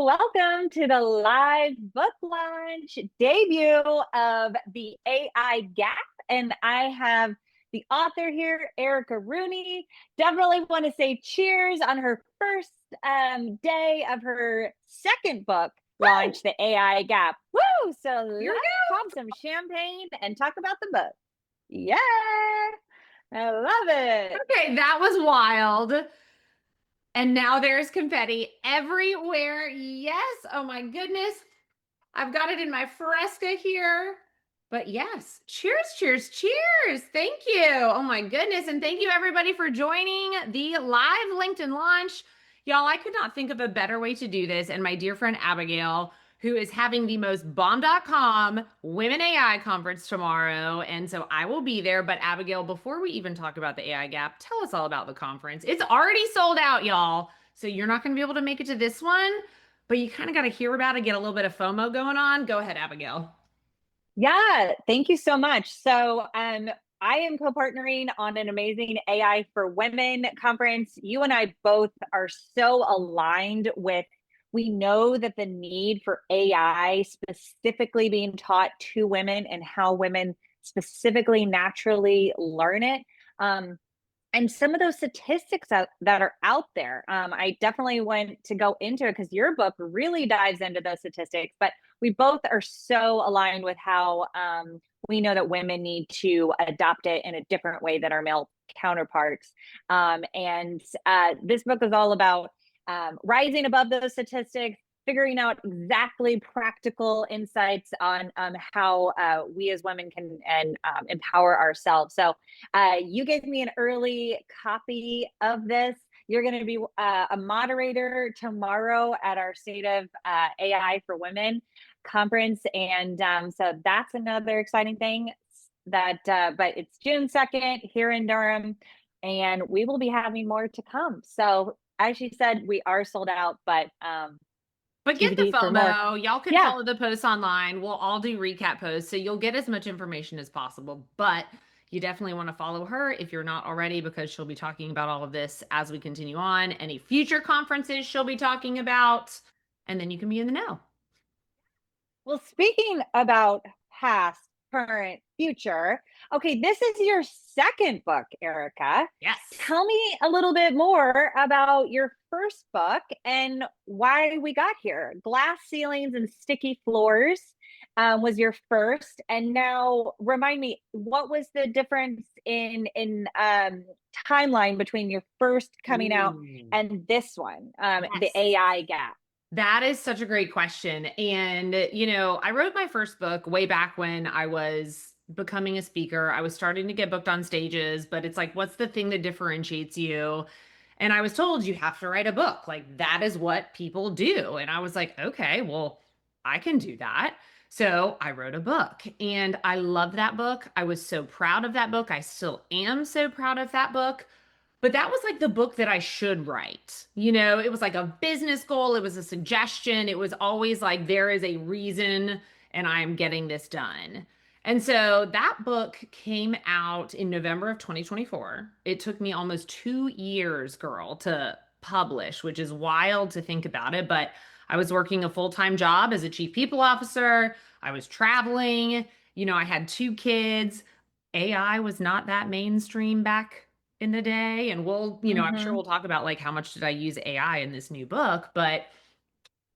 Welcome to the live book launch debut of the AI Gap. And I have the author here, Erica Rooney. Definitely want to say cheers on her first day of her second book launch, the AI Gap. Woo! So Here we let's go. pop some champagne and talk about the book. Yeah, I love it. Okay, that was wild. And now there's confetti everywhere. Yes. Oh my goodness. I've got it in my Fresca here. But yes, cheers, cheers, cheers. Thank you. Oh my goodness. And thank you everybody for joining the live LinkedIn launch. Y'all, I could not think of a better way to do this. And my dear friend Abigail, who is having the most bomb.com Women AI conference tomorrow. And so I will be there. But Abigail, before we even talk about the AI Gap, tell us all about the conference. It's already sold out, y'all. So you're not going to be able to make it to this one, but you kind of got to hear about it, get a little bit of FOMO going on. Go ahead, Abigail. Yeah, thank you so much. I am co-partnering on an amazing AI for Women conference. You and I both are so aligned with we know that the need for AI specifically being taught to women and how women specifically naturally learn it. Um, and some of those statistics that are out there, I definitely want to go into it because your book really dives into those statistics. But we both are so aligned with how we know that women need to adopt it in a different way than our male counterparts. This book is all about rising above those statistics, figuring out exactly practical insights on how we as women can and empower ourselves. So you gave me an early copy of this. You're going to be a moderator tomorrow at our State of AI for Women conference. So that's another exciting thing but it's June 2nd here in Durham, and we will be having more to come. So as you said, we are sold out, But get the TBD for more. FOMO. Y'all can Yeah. follow the posts online. We'll all do recap posts. So you'll get as much information as possible. But you definitely want to follow her if you're not already, because she'll be talking about all of this as we continue on. Any future conferences she'll be talking about. And then you can be in the know. Well, speaking about past, current, future, okay, this is your second book, Erica. Yes. Tell me a little bit more about your first book and why we got here. Glass ceilings and sticky floors was your first, and now remind me, what was the difference in timeline between your first coming out Ooh. and this one, the Yes. AI gap? That is such a great question. And, I wrote my first book way back when I was becoming a speaker. I was starting to get booked on stages, but it's like, what's the thing that differentiates you? And I was told you have to write a book. Like, that is what people do. And I was like, okay, well, I can do that. So I wrote a book and I loved that book. I was so proud of that book. I still am so proud of that book. But that was like the book that I should write. It was like a business goal, it was a suggestion. It was always like, there is a reason and I'm getting this done. And so that book came out in November of 2024. It took me almost 2 years, girl, to publish, which is wild to think about it. But I was working a full-time job as a chief people officer. I was traveling. I had two kids. AI was not that mainstream back in the day. And I'm sure Mm-hmm. we'll talk about like how much did I use AI in this new book, but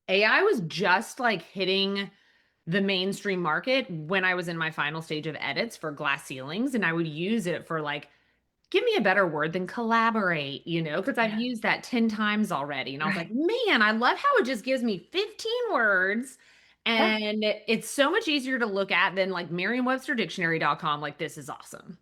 AI was just like hitting the mainstream market when I was in my final stage of edits for glass ceilings. And I would use it for like, give me a better word than collaborate, because I've used that 10 times already. And I was like, Right. man, I love how it just gives me 15 words. Yeah. And it's so much easier to look at than like Merriam-Webster-Dictionary.com. Like, this is awesome.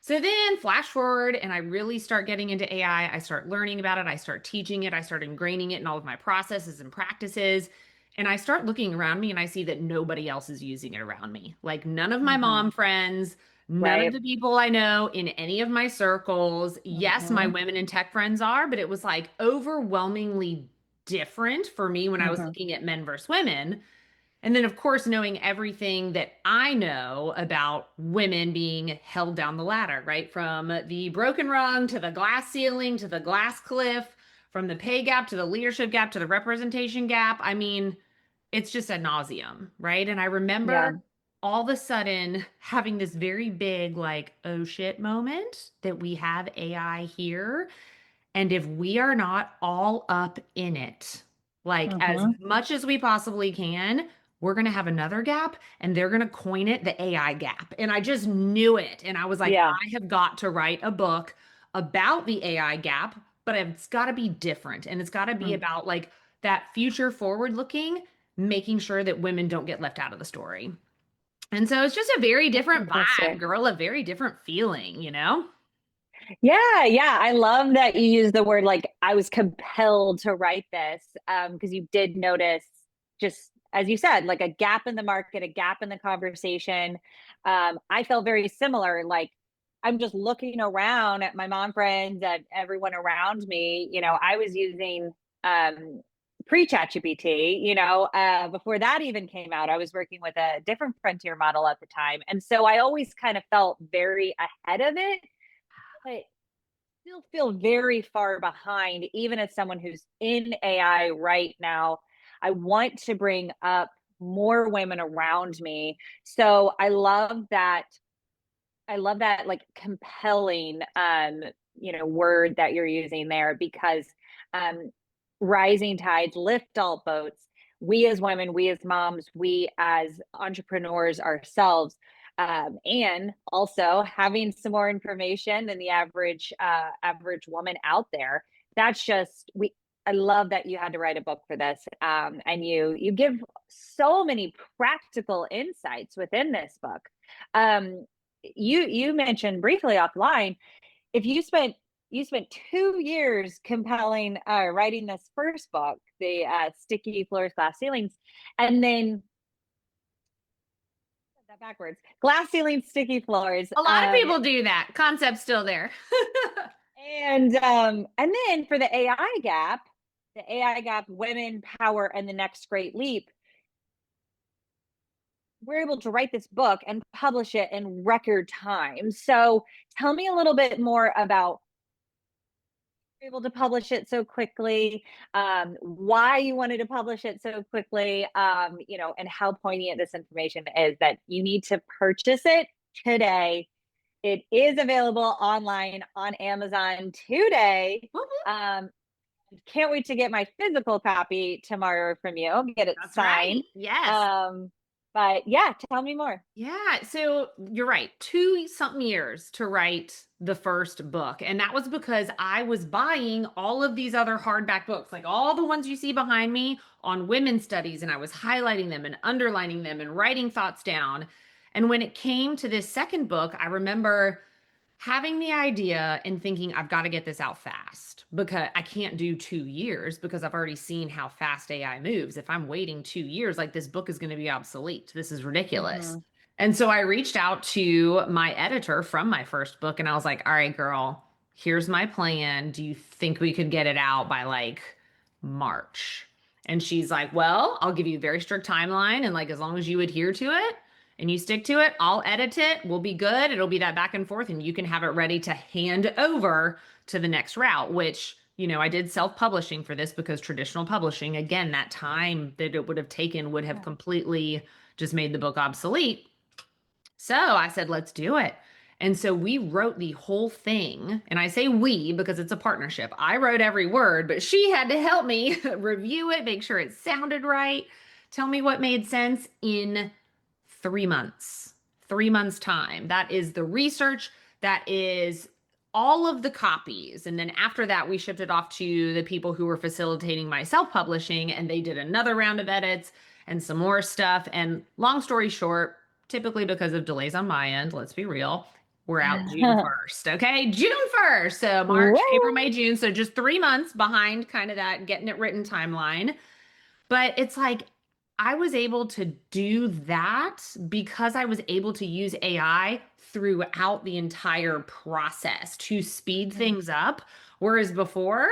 So then flash forward and I really start getting into AI. I start learning about it. I start teaching it. I start ingraining it in all of my processes and practices. And I start looking around me and I see that nobody else is using it around me. Like none of my Mm-hmm. mom friends, none of Right. the people I know in any of my circles. Yes, my Mm-hmm. women in tech friends are, but it was like overwhelmingly different for me when I was Mm-hmm. looking at men versus women. And then, of course, knowing everything that I know about women being held down the ladder, right? From the broken rung to the glass ceiling to the glass cliff, from the pay gap to the leadership gap to the representation gap. I mean, it's just ad nauseum, right? And I Yeah. remember all of a sudden having this very big, like, oh shit moment that we have AI here. And if we are not all up in it, like as Hmm. much as we possibly can, we're going to have another gap and they're going to coin it the AI gap. And I just knew it. And I was like, Yeah. I have got to write a book about the AI gap, but it's got to be different. And it's got to be Mm. about like that future forward looking, making sure that women don't get left out of the story. And so it's just a very That's different vibe, fantastic. girl, a very different feeling, you know? Yeah, yeah. I love that you use the word like I was compelled to write this because you did notice just as you said, like a gap in the market, a gap in the conversation. I felt very similar. Like I'm just looking around at my mom friends, at everyone around me. I was using um pre-chat GPT, before that even came out. I was working with a different frontier model at the time. And so I always kind of felt very ahead of it, but still feel very far behind, even as someone who's in AI right now. I want to bring up more women around me. So I love that like compelling word that you're using there because um rising tides lift all boats. We as women, we as moms, we as entrepreneurs ourselves, and also having some more information than the average woman out there. That's just we I love that you had to write a book for this, and you give so many practical insights within this book. Um, you mentioned briefly offline, if you spent 2 years compelling writing this first book, the sticky floors glass ceilings, and then that backwards, glass ceilings sticky floors, A lot of people do that. Concept's still there. and then for the AI gap, women power and the next great leap, we're able to write this book and publish it in record time. So tell me a little bit more about able to publish it so quickly, why you wanted to publish it so quickly, and how poignant this information is that you need to purchase it today. It is available online on Amazon today. Um, can't wait to get my physical copy tomorrow from you, get it That's right. signed. Yes. But yeah, tell me more. Yeah. So you're right. 2 something years to write the first book. And that was because I was buying all of these other hardback books, like all the ones you see behind me on women's studies. And I was highlighting them and underlining them and writing thoughts down. And when it came to this second book, I remember having the idea and thinking I've got to get this out fast because I can't do 2 years because I've already seen how fast AI moves. If I'm waiting 2 years, like this book is going to be obsolete. This is ridiculous. Hmm. And so I reached out to my editor from my first book and I was like, all right, girl, here's my plan. Do you think we could get it out by like March? And she's like, well, I'll give you a very strict timeline. And like, as long as you adhere to it, and you stick to it, I'll edit it. We'll be good. It'll be that back and forth, and you can have it ready to hand over to the next route, which, I did self-publishing for this because traditional publishing, again, that time that it would have taken would have Yeah. completely just made the book obsolete. So I said, let's do it. And so we wrote the whole thing. And I say we because it's a partnership. I wrote every word, but she had to help me review it, make sure it sounded right, tell me what made sense in 3 months, 3 months time. That is the research. That is all of the copies. And then after that, we shipped it off to the people who were facilitating my self publishing, and they did another round of edits and some more stuff. And long story short, typically because of delays on my end, let's be real, we're out June 1st. Okay. June 1st. So March, April, Woo! May, June. So just 3 months behind kind of that getting it written timeline. But it's like I was able to do that because I was able to use AI throughout the entire process to speed Mm. things up. Whereas before,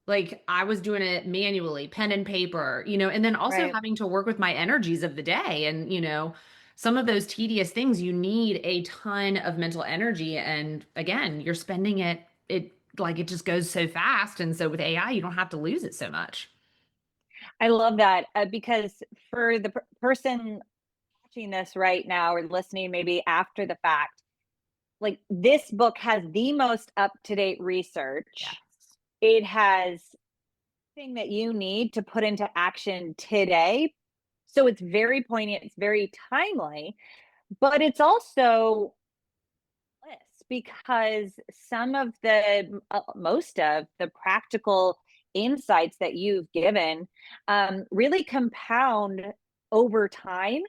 like I was doing it manually, pen and paper, and then also Right. having to work with my energies of the day. And, some of those tedious things, you need a ton of mental energy. And again, you're spending it like it just goes so fast. And so with AI, you don't have to lose it so much. I love that because for the person watching this right now or listening maybe after the fact, like this book has the most up to date Yeah. research. It has thing that you need to put into action today. So it's very poignant, it's very timely, but it's also because some of the most of the practical insights that you've given really compound over time,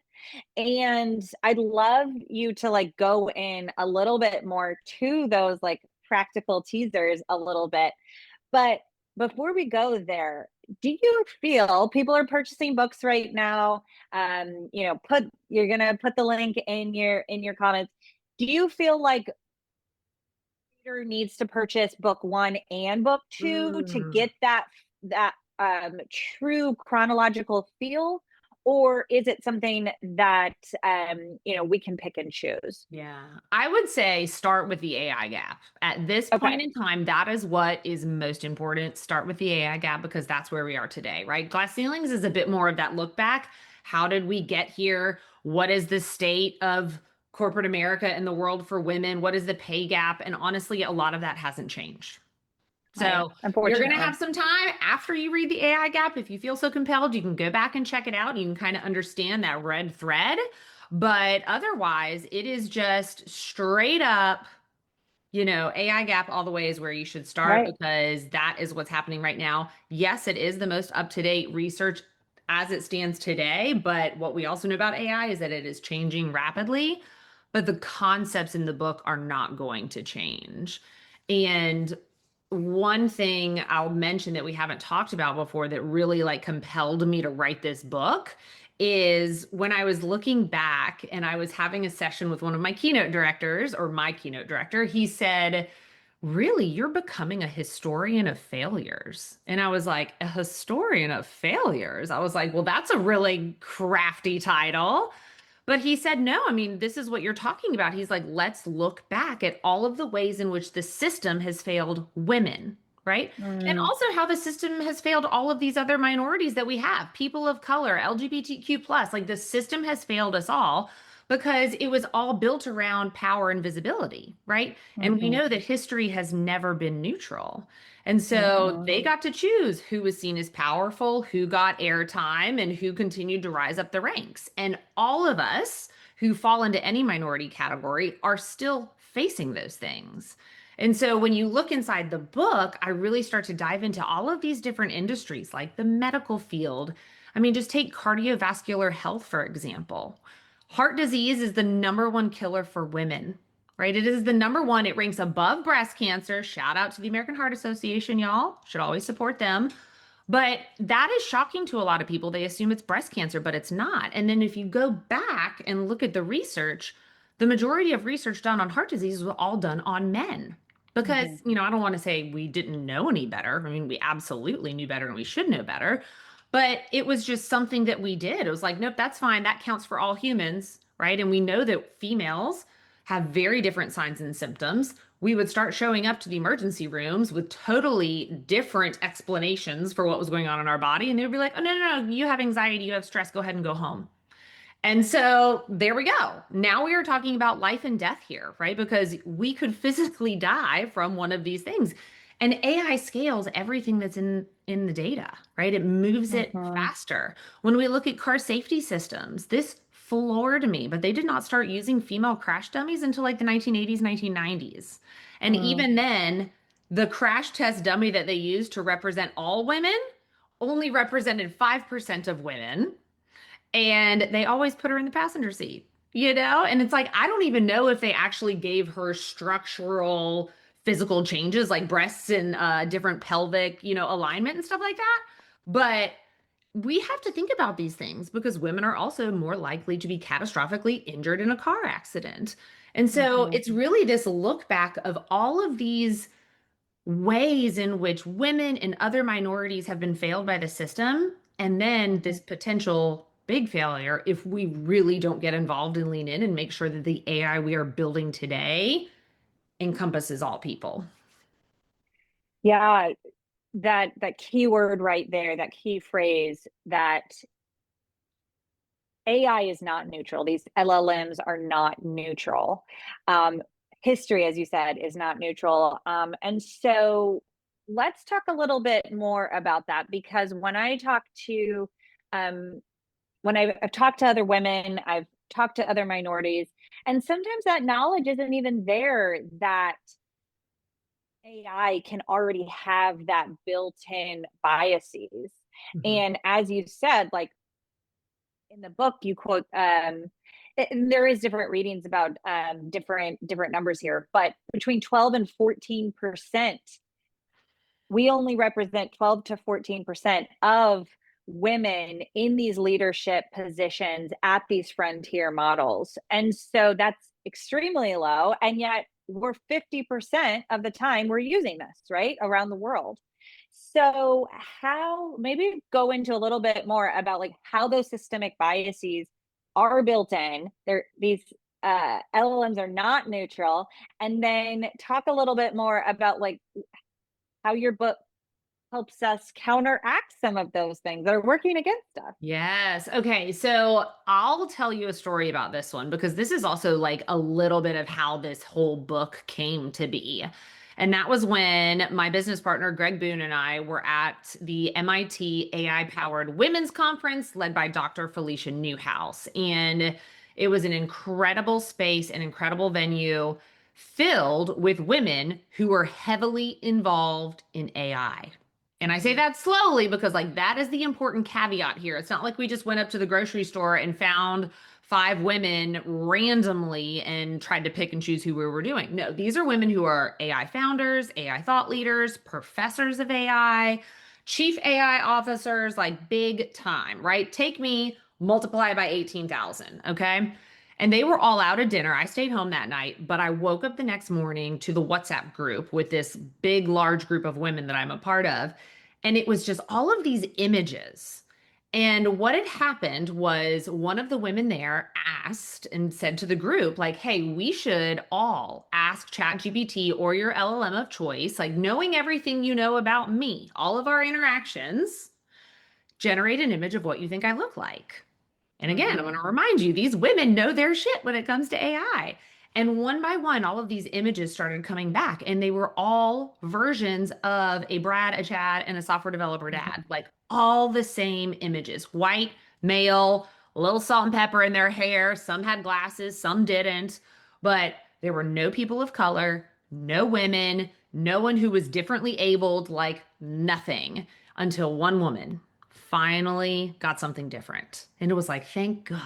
and I'd love you to like go in a little bit more to those like practical teasers a little bit. But before we go there, do you feel people are purchasing books right now? Put you're gonna put the link in your comments. Do you feel like reader needs to purchase book one and book two to Mm. get that true chronological feel, or is it something that we can pick and choose? Yeah, I would say start with the AI gap. At this point Okay. in time, that is what is most important. Start with the AI gap because that's where we are today, right? Glass ceilings is a bit more of that look back. How did we get here? What is the state of corporate America and the world for women? What is the pay gap? And honestly, a lot of that hasn't changed. Right. So you're going to have Unfortunately. some time after you read the AI gap. If you feel so compelled, you can go back and check it out. You can kind of understand that red thread. But otherwise, it is just straight up, AI gap all the way is where you should start Right. because that is what's happening right now. Yes, it is the most up-to-date research as it stands today. But what we also know about AI is that it is changing rapidly, but the concepts in the book are not going to change. And one thing I'll mention that we haven't talked about before that really like compelled me to write this book is when I was looking back and I was having a session with one of my keynote directors or my keynote director, he said, "Really, you're becoming a historian of failures." And I was like, "A historian of failures?" I was like, "Well, that's a really crafty title." But he said, no, I mean, this is what you're talking about. He's like, let's look back at all of the ways in which the system has failed women, right? And Mm, also how the system has failed all of these other minorities that we have, people of color, LGBTQ plus. Like the system has failed us all because it was all built around power and visibility, right? And we mhm, know that history has never been neutral. And so mhm, they got to choose who was seen as powerful, who got airtime, and who continued to rise up the ranks. And all of us who fall into any minority category are still facing those things. And so when you look inside the book, I really start to dive into all of these different industries, like the medical field. I mean, just take cardiovascular health, for example. Heart disease is the number one killer for women, right? It is the number one. It ranks above breast cancer. Shout out to the American Heart Association, y'all. Should always support them. But that is shocking to a lot of people. They assume it's breast cancer, but it's not. And then if you go back and look at the research, the majority of research done on heart disease was all done on men. Because, mhm, I don't want to say we didn't know any better. I mean, we absolutely knew better and we should know better. But it was just something that we did. It was like, nope, that's fine. That counts for all humans, right? And we know that females have very different signs and symptoms. We would start showing up to the emergency rooms with totally different explanations for what was going on in our body. And they would be like, oh, no, no, no, you have anxiety, you have stress, go ahead and go home. And so there we go. Now we are talking about life and death here, right? Because we could physically die from one of these things. And AI scales everything that's in the data, right? It moves it mhm, faster. When we look at car safety systems, this floored me, but they did not start using female crash dummies until like the 1980s, 1990s. And mm, even then, the crash test dummy that they used to represent all women only represented 5% of women, and they always put her in the passenger seat, And it's like, I don't even know if they actually gave her structural physical changes like breasts and different pelvic, alignment and stuff like that. But we have to think about these things because women are also more likely to be catastrophically injured in a car accident. And so mhm, it's really this look back of all of these ways in which women and other minorities have been failed by the system, and then mhm. this potential big failure if we really don't get involved and lean in and make sure that the AI we are building today encompasses all people. Yeah, that keyword right there, that key phrase, that AI is not neutral. These LLMs are not neutral. Um, History, as you said, is not neutral. And so let's talk a little bit more about that, because um, when I've talked to other women, I've talked to other minorities, and sometimes that knowledge isn't even there, that AI can already have that built-in biases. Mhm. And as you said, like in the book, you quote, and there is different readings about different numbers here, but between 12 and 14%, we only represent 12 to 14% of women in these leadership positions at these frontier models. And so that's extremely low. And yet we're 50% of the time we're using this, right? Around the world. So how, maybe go into a little bit more about like how those systemic biases are built in. These LLMs are not neutral. And then talk a little bit more about like how your book helps us counteract some of those things that are working against us. Yes. Okay. So I'll tell you a story about this one because this is also like a little bit of how this whole book came to be. And that was when my business partner, Greg Boone, and I were at the MIT AI powered women's conference led by Dr. Felicia Newhouse. And it was an incredible space, an incredible venue filled with women who were heavily involved in AI. And I say Mhm. that slowly because, like, that is the important caveat here. It's not like we just went up to the grocery store and found five women randomly and tried to pick and choose who we were doing. No, these are women who are AI founders, AI thought leaders, professors of AI, chief AI officers, like big time, right? Take me, multiply by 18,000, okay? And they were all out at dinner. I stayed home that night, but I woke up the next morning to the WhatsApp group with this big, large group of women that I'm a part of. And it was just all of these images. And what had happened was one of the women there asked and said to the group, like, hey, we should all ask ChatGPT or your LLM of choice, like knowing everything you know about me, all of our interactions, generate an image of what you think I look like. And again, I'm going Mhm. to remind you, these women know their shit when it comes to AI. And one by one, all of these images started coming back, and they were all versions of a Brad, a Chad, and a software developer dad, Mhm. like all the same images, white, male, a little salt and pepper in their hair. Some had glasses, some didn't, but there were no people of color, no women, no one who was differently abled, like nothing, until one woman finally got something different. And it was like, thank God.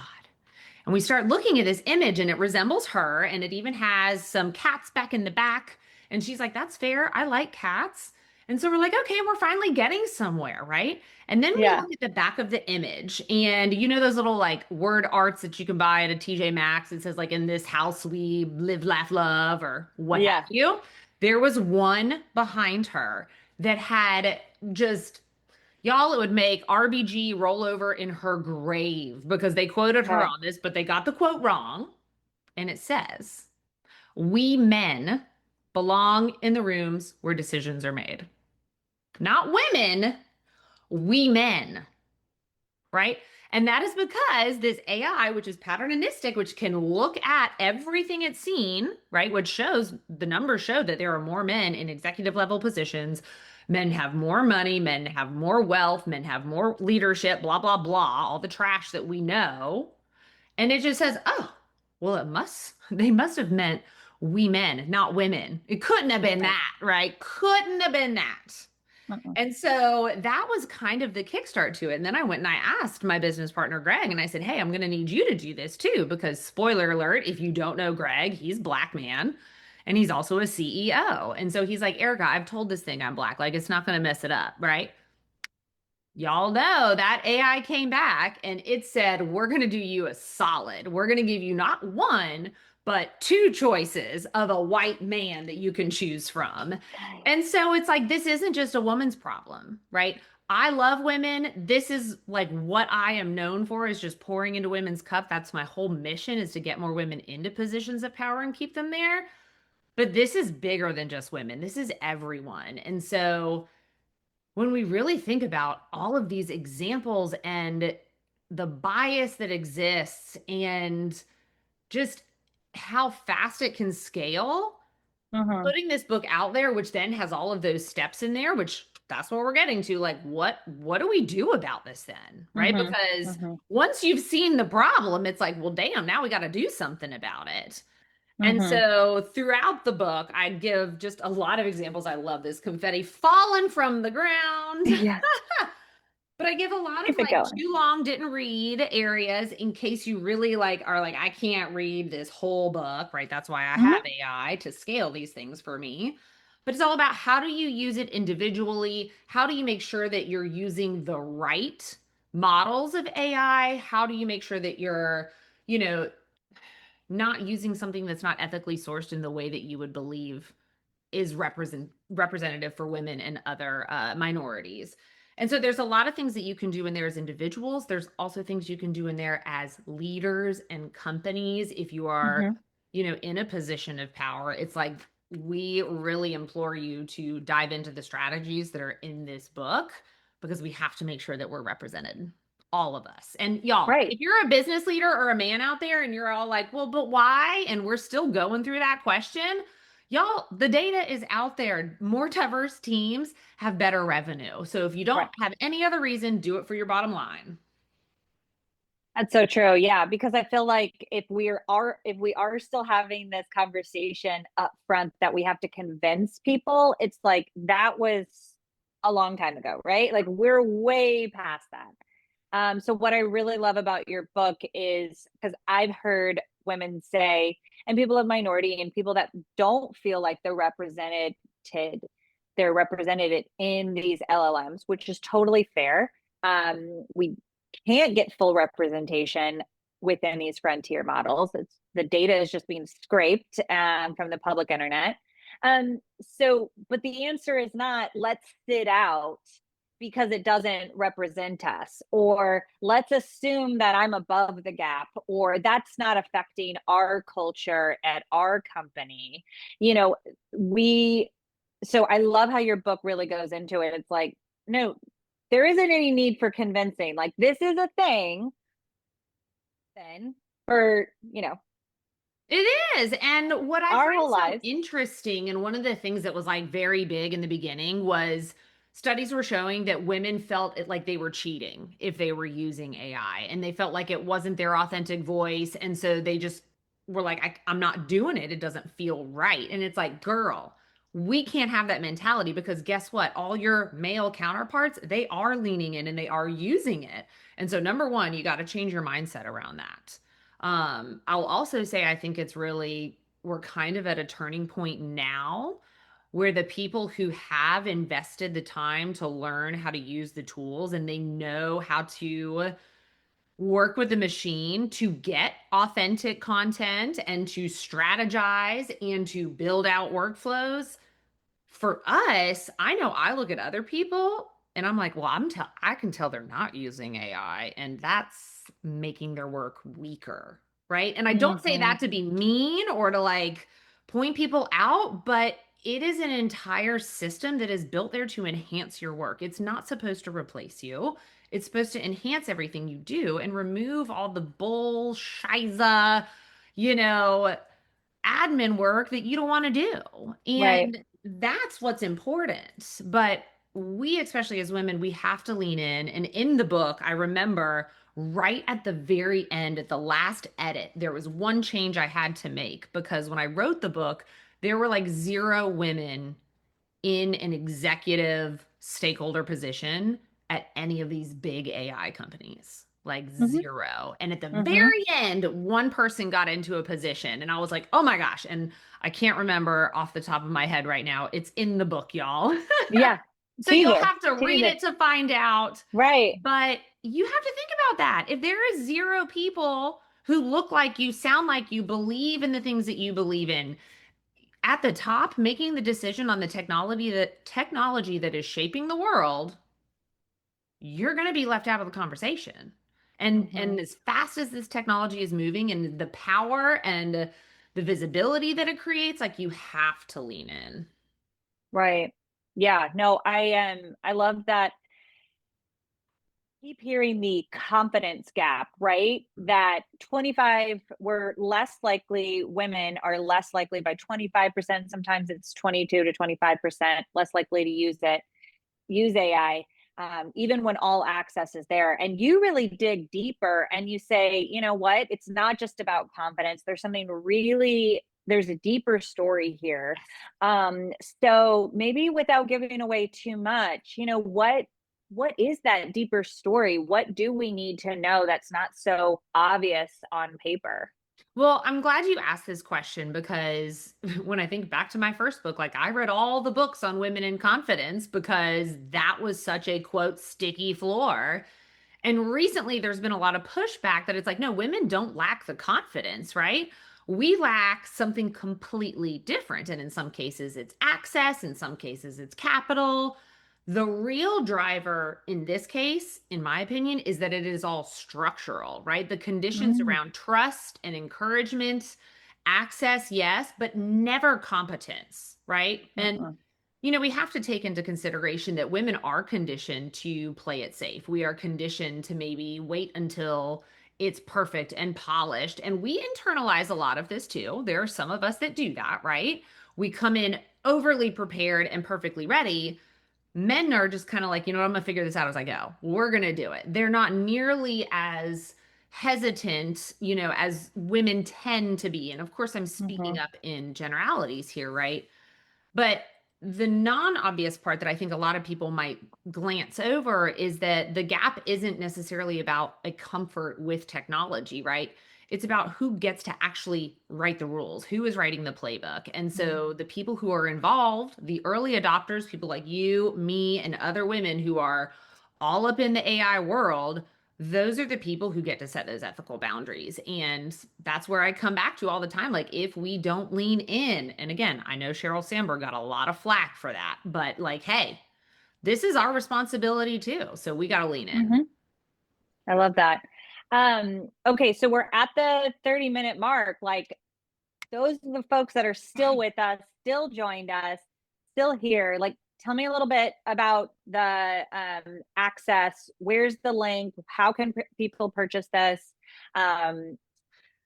And we start looking at this image and it resembles her and it even has some cats back in the back. And she's like, that's fair. I like cats. And so we're like, okay, we're finally getting somewhere, right? And then we Yeah. look at the back of the image and you know those little like word arts that you can buy at a TJ Maxx. It says like in this house we live, laugh, love, or what have Yeah. you. There was one behind her that had just y'all, it would make RBG roll over in her grave because they quoted her Okay. on this, but they got the quote wrong. And it says, we men belong in the rooms where decisions are made. Not women, we men, right? And that is because this AI, which is patternistic, which can look at everything it's seen, right? Which shows the numbers show that there are more men in executive level positions. Men have more money, men have more wealth, men have more leadership, blah, blah, blah, all the trash that we know. And it just says, oh, well, they must have meant we men, not women. It couldn't have been Right. that, right? Couldn't have been that. Uh-uh. And so that was kind of the kickstart to it. And then I went and I asked my business partner, Greg, and I said, hey, I'm going to need you to do this too, because spoiler alert, if you don't know Greg, he's Black man and he's also a CEO. And so he's like, Erica, I've told this thing I'm Black. Like, it's not going to mess it up. Right. Y'all know that AI came back and it said, we're going to do you a solid. We're going to give you not one, but two choices of a white man that you can choose from. Okay. And so it's like, this isn't just a woman's problem, right? I love women. This is like what I am known for is just pouring into women's cup. That's my whole mission is to get more women into positions of power and keep them there. But this is bigger than just women. This is everyone. And so when we really think about all of these examples and the bias that exists and just how fast it can scale, Mm-hmm. putting this book out there, which then has all of those steps in there, which that's what we're getting to. Like, what do we do about this then? Right? Mm-hmm. Because Mm-hmm. once you've seen the problem, it's like, well, damn, now we got to do something about it. And Mm-hmm. so throughout the book, I give just a lot of examples. I love this confetti falling from the ground. Yes. But I give a lot of Keep it like going. too long didn't read areas in case you really like are like, I can't read this whole book, right? That's why I have Mm-hmm. AI to scale these things for me. But it's all about how do you use it individually? How do you make sure that you're using the right models of AI? How do you make sure that you're, you know, not using something that's not ethically sourced in the way that you would believe is representative for women and other minorities. And so there's a lot of things that you can do in there as individuals. There's also things you can do in there as leaders and companies. If you are, Mm-hmm. in a position of power, it's like we really implore you to dive into the strategies that are in this book because we have to make sure that we're represented, all of us. And y'all, Right. if you're a business leader or a man out there and you're all like, well, but why? And we're still going through that question, y'all, the data is out there. More diverse teams have better revenue. So if you don't Right. have any other reason, do it for your bottom line. That's so true. Yeah, because I feel like if we are still having this conversation up front that we have to convince people, it's like that was a long time ago, right? Like we're way past that. So what I really love about your book is because I've heard women say, and people of minority and people that don't feel like they're represented in these LLMs, which is totally fair. We can't get full representation within these frontier models. The data is just being scraped from the public internet. But the answer is not let's sit out because it doesn't represent us, or let's assume that I'm above the gap, or that's not affecting our culture at our company. You know, we, so I love how your book really goes into it. It's like, no, there isn't any need for convincing. Like, this is a thing, then for, It is. And what I our find whole so lives. interesting, and one of the things that was like very big in the beginning was studies were showing that women felt it like they were cheating if they were using AI and they felt like it wasn't their authentic voice. And so they just were like, I'm not doing it. It doesn't feel right. And it's like, girl, we can't have that mentality because guess what? All your male counterparts, they are leaning in and they are using it. And so, number one, you got to change your mindset around that. I'll also say I think it's really, we're kind of at a turning point now where the people who have invested the time to learn how to use the tools and they know how to work with the machine to get authentic content and to strategize and to build out workflows, for us, I know I look at other people and I'm like, well, I can tell they're not using AI and that's making their work weaker, right? And I don't say Mm-hmm. that to be mean or to like point people out, but it is an entire system that is built there to enhance your work. It's not supposed to replace you. It's supposed to enhance everything you do and remove all the bull shiza, you know, admin work that you don't want to do. Right. And that's what's important. But we, especially as women, we have to lean in. And in the book, I remember right at the very end, at the last edit, there was one change I had to make because when I wrote the book, there were like zero women in an executive stakeholder position at any of these big AI companies. Like Mm-hmm. zero. And at the Mm-hmm. very end, one person got into a position, and I was like, oh my gosh. And I can't remember off the top of my head right now. It's in the book, y'all. Yeah. So you'll Teaser. have to read Teaser. it to find out. Right. But you have to think about that. If there is zero people who look like you, sound like you, believe in the things that you believe in, at the top making the decision on the technology that is shaping the world, you're going to be left out of the conversation. And Mm-hmm. as fast as this technology is moving and the power and the visibility that it creates, like you have to lean in. Right. Yeah. No, I love that. Keep hearing the confidence gap, right? That 25, we're less likely, women are less likely by 25%. Sometimes it's 22 to 25% less likely to use AI, even when all access is there. And you really dig deeper and you say, you know what? It's not just about confidence. There's something really, there's a deeper story here. So maybe without giving away too much, what is that deeper story? What do we need to know that's not so obvious on paper? Well, I'm glad you asked this question because when I think back to my first book, like I read all the books on women in confidence because that was such a quote sticky floor. And recently there's been a lot of pushback that it's like, no, women don't lack the confidence, right? We lack something completely different. And in some cases, it's access, in some cases, it's capital. The real driver in this case, in my opinion, is that it is all structural, right? The conditions Mm, around trust and encouragement, access, yes, but never competence, right? And mm-mm, we have to take into consideration that women are conditioned to play it safe. We are conditioned to maybe wait until it's perfect and polished. And we internalize a lot of this too. There are some of us that do that, right? We come in overly prepared and perfectly ready. Men are just kind of like, I'm going to figure this out as I go. We're going to do it. They're not nearly as hesitant, as women tend to be. And of course, I'm speaking mm-hmm, up in generalities here, right? But the non-obvious part that I think a lot of people might glance over is that the gap isn't necessarily about a comfort with technology, right? It's about who gets to actually write the rules, who is writing the playbook. And so the people who are involved, the early adopters, people like you, me, and other women who are all up in the AI world, those are the people who get to set those ethical boundaries. And that's where I come back to all the time. Like, if we don't lean in, and again, I know Sheryl Sandberg got a lot of flack for that, but like, hey, this is our responsibility too. So we got to lean in. mm-hmm. I love that. Okay, so we're at the 30-minute mark. Like, those are the folks that are still with us, still joined us, still here. Like, tell me a little bit about the access. Where's the link? How can people purchase this? Um,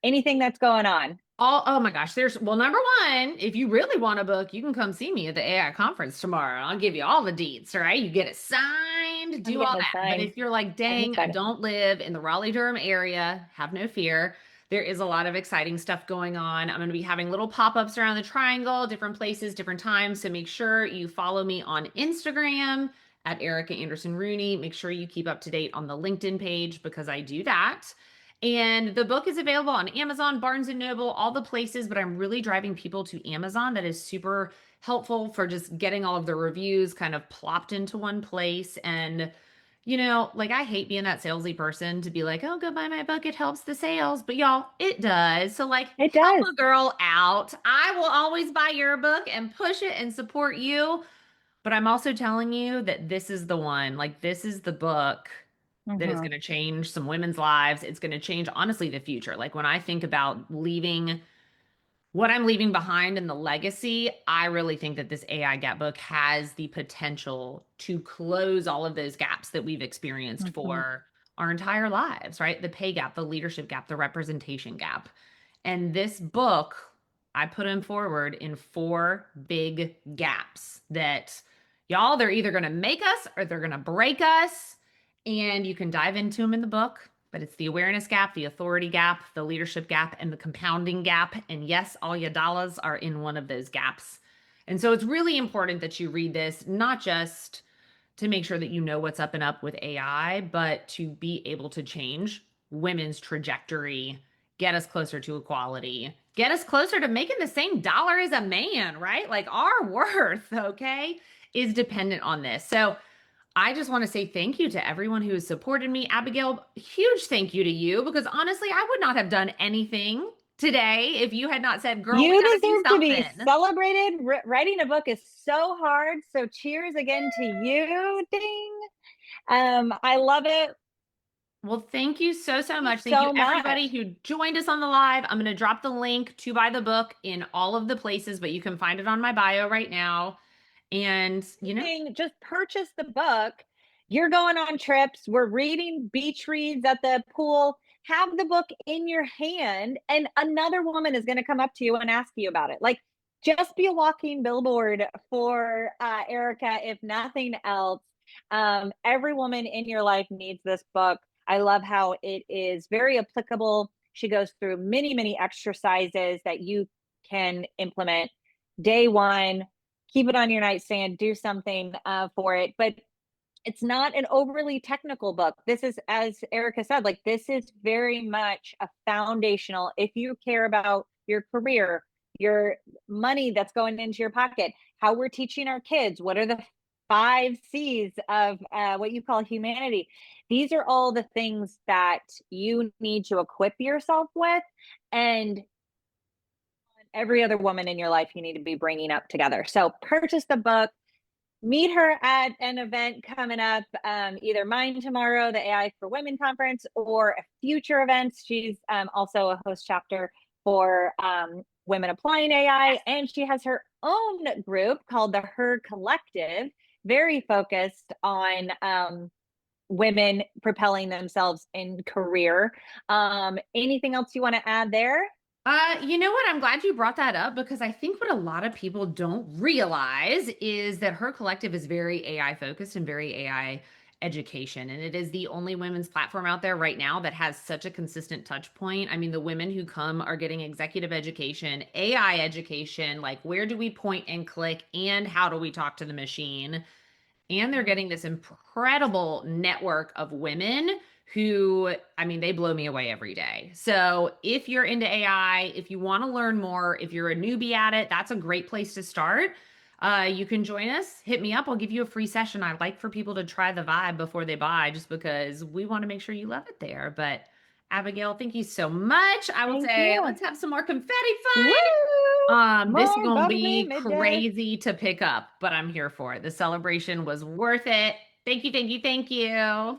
Anything that's going on? Oh my gosh, well, number one, if you really want a book, you can come see me at the AI conference tomorrow. I'll give you all the deets, all right? You get it signed, I'm do all getting a that. But sign. if you're like, I'm dang, I excited. don't live in the Raleigh-Durham area, have no fear. There is a lot of exciting stuff going on. I'm going to be having little pop-ups around the triangle, different places, different times. So make sure you follow me on Instagram at Erica Anderson Rooney. Make sure you keep up to date on the LinkedIn page because I do that. And the book is available on Amazon, Barnes and Noble, all the places, but I'm really driving people to Amazon. That is super helpful for just getting all of the reviews kind of plopped into one place. And, like I hate being that salesy person to be like, oh, go buy my book. It helps the sales. But y'all, it does. So, like, It help does. a girl out. I will always buy your book and push it and support you. But I'm also telling you that this is the one, like, this is the book that is Hmm. going to change some women's lives. It's going to change, honestly, the future. Like, when I think about leaving what I'm leaving behind in the legacy, I really think that this AI gap book has the potential to close all of those gaps that we've experienced Hmm. for our entire lives, right? The pay gap, the leadership gap, the representation gap. And this book, I put in forward in four big gaps that y'all, they're either going to make us or they're going to break us. And you can dive into them in the book, but it's the awareness gap, the authority gap, the leadership gap, and the compounding gap. And yes, all your dollars are in one of those gaps. And so it's really important that you read this, not just to make sure that you know what's up and up with AI, but to be able to change women's trajectory, get us closer to equality, get us closer to making the same dollar as a man, right? Like our worth, okay, is dependent on this. So I just want to say thank you to everyone who has supported me. Abigail, huge thank you to you because honestly, I would not have done anything today if you had not said, girl, we You got to do deserve to be something. celebrated. Writing a book is so hard. So cheers again to you. Ding. I love it. Well, thank you so, so Thank you much. Thank you, so everybody much. who joined us on the live. I'm going to drop the link to buy the book in all of the places, but you can find it on my bio right now. And, Just purchase the book. You're going on trips. We're reading beach reads at the pool. Have the book in your hand, and another woman is going to come up to you and ask you about it. Like, just be a walking billboard for Erica, if nothing else. Every woman in your life needs this book. I love how it is very applicable. She goes through many, many exercises that you can implement day one. Keep it on your nightstand, do something for it. But it's not an overly technical book. This is, as Erica said, like this is very much a foundational. If you care about your career, your money that's going into your pocket, how we're teaching our kids, what are the 5 C's of what you call humanity? These are all the things that you need to equip yourself with. And every other woman in your life you need to be bringing up together. So purchase the book, meet her at an event coming up, either mine tomorrow, the AI for Women conference, or a future events. She's also a host chapter for Women Applying AI, and she has her own group called the Her Collective, very focused on women propelling themselves in career. Anything else you want to add there? You know what? I'm glad you brought that up because I think what a lot of people don't realize is that Her Collective is very AI focused and very AI education. And it is the only women's platform out there right now that has such a consistent touch point. I mean, the women who come are getting executive education, AI education, like where do we point and click, and how do we talk to the machine? And they're getting this incredible network of women who, I mean, they blow me away every day. So if you're into AI, if you want to learn more, if you're a newbie at it, that's a great place to start. You can join us. Hit me up. I'll give you a free session. I'd like for people to try the vibe before they buy, just because we want to make sure you love it there. But Abigail, thank you so much. I will Thank say, you. let's have some more confetti Woo! fun. This is More gonna bubbly be midday. crazy to pick up, but I'm here for it. The celebration was worth it. Thank you, thank you, thank you. Yeah.